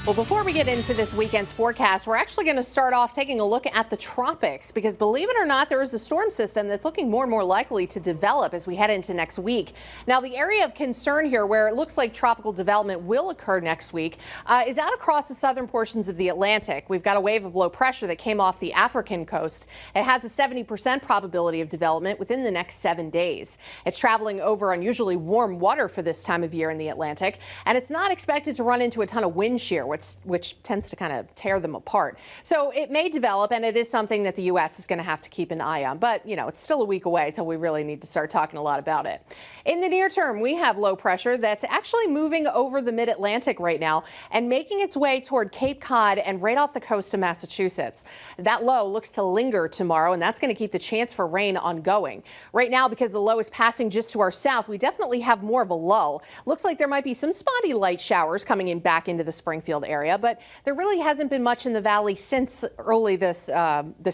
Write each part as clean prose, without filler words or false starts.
Well, before we get into this weekend's forecast, we're actually going to start off taking a look at the tropics because, believe it or not, there is a storm system that's looking more and more likely to develop as we head into next week. Now, the area of concern here where it looks like tropical development will occur next week is out across the southern portions of the Atlantic. We've got a wave of low pressure that came off the African coast. It has a 70% probability of development within the next 7 days. It's traveling over unusually warm water for this time of year in the Atlantic, and it's not expected to run into a ton of wind shear, which tends to kind of tear them apart. So it may develop, and it is something that the U.S. is going to have to keep an eye on. But, you know, it's still a week away till we really need to start talking a lot about it. In the near term, we have low pressure that's actually moving over the mid-Atlantic right now and making its way toward Cape Cod and right off the coast of Massachusetts. That low looks to linger tomorrow, and that's going to keep the chance for rain ongoing. Right now, because the low is passing just to our south, we definitely have more of a lull. Looks like there might be some spotty light showers coming in back into the Springfield area, but there really hasn't been much in the valley since early this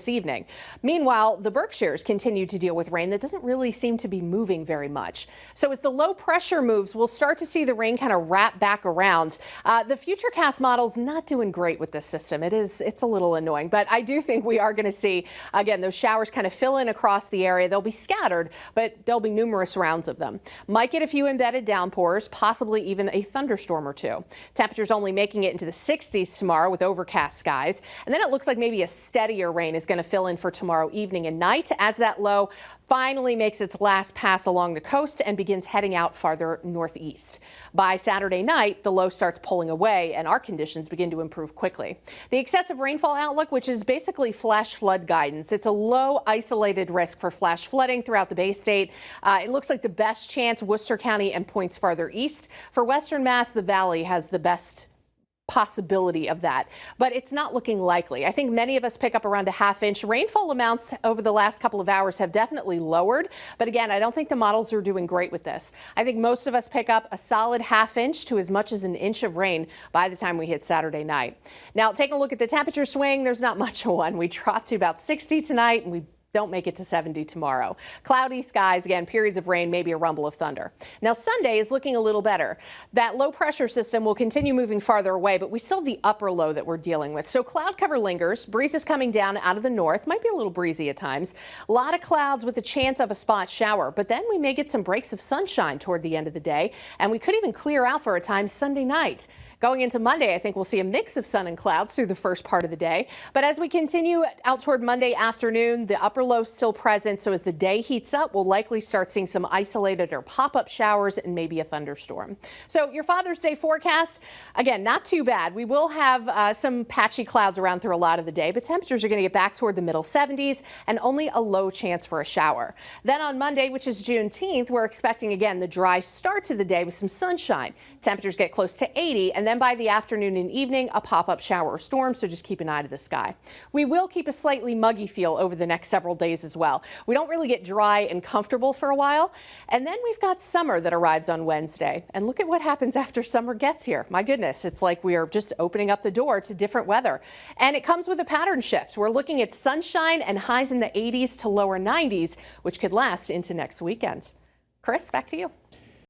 evening. Meanwhile, the Berkshires continue to deal with rain that doesn't really seem to be moving very much. So as the low pressure moves, we'll start to see the rain kind of wrap back around. The Futurecast model's not doing great with this system. It's a little annoying, but I do think we are going to see, again, those showers kind of fill in across the area. They'll be scattered, but there'll be numerous rounds of them. Might get a few embedded downpours, possibly even a thunderstorm or two. Temperatures only making it into the 60s tomorrow with overcast skies. And then it looks like maybe a steadier rain is going to fill in for tomorrow evening and night as that low finally makes its last pass along the coast and begins heading out farther northeast. By Saturday night, the low starts pulling away and our conditions begin to improve quickly. The excessive rainfall outlook, which is basically flash flood guidance, it's a low isolated risk for flash flooding throughout the Bay State. It looks like the best chance Worcester County and points farther east. For Western Mass, the Valley has the best possibility of that, but it's not looking likely. I think many of us pick up around a half-inch. Rainfall amounts over the last couple of hours have definitely lowered, but again, I don't think the models are doing great with this. I think most of us pick up a solid half-inch to as much as an inch of rain by the time we hit Saturday night. Now, taking a look at the temperature swing, there's not much of one. We dropped to about 60 tonight, and we don't make it to 70 tomorrow. Cloudy skies, again, periods of rain, maybe a rumble of thunder. Now, Sunday is looking a little better. That low pressure system will continue moving farther away, but we still have the upper low that we're dealing with. So cloud cover lingers, breezes coming down out of the north, might be a little breezy at times. A lot of clouds with a chance of a spot shower, but then we may get some breaks of sunshine toward the end of the day, and we could even clear out for a time Sunday night. Going into Monday, I think we'll see a mix of sun and clouds through the first part of the day. But as we continue out toward Monday afternoon, the upper low is still present. So as the day heats up, we'll likely start seeing some isolated or pop-up showers and maybe a thunderstorm. So your Father's Day forecast, again, not too bad. We will have some patchy clouds around through a lot of the day, but temperatures are going to get back toward the middle 70s and only a low chance for a shower. Then on Monday, which is Juneteenth, we're expecting, again, the dry start to the day with some sunshine. Temperatures get close to 80, and then by the afternoon and evening, a pop-up shower or storm, so just keep an eye to the sky. We will keep a slightly muggy feel over the next several days as well. We don't really get dry and comfortable for a while, and then we've got summer that arrives on Wednesday. And look at what happens after summer gets here. My goodness, it's like we are just opening up the door to different weather. And it comes with a pattern shift. We're looking at sunshine and highs in the 80s to lower 90s, which could last into next weekend. Chris, back to you.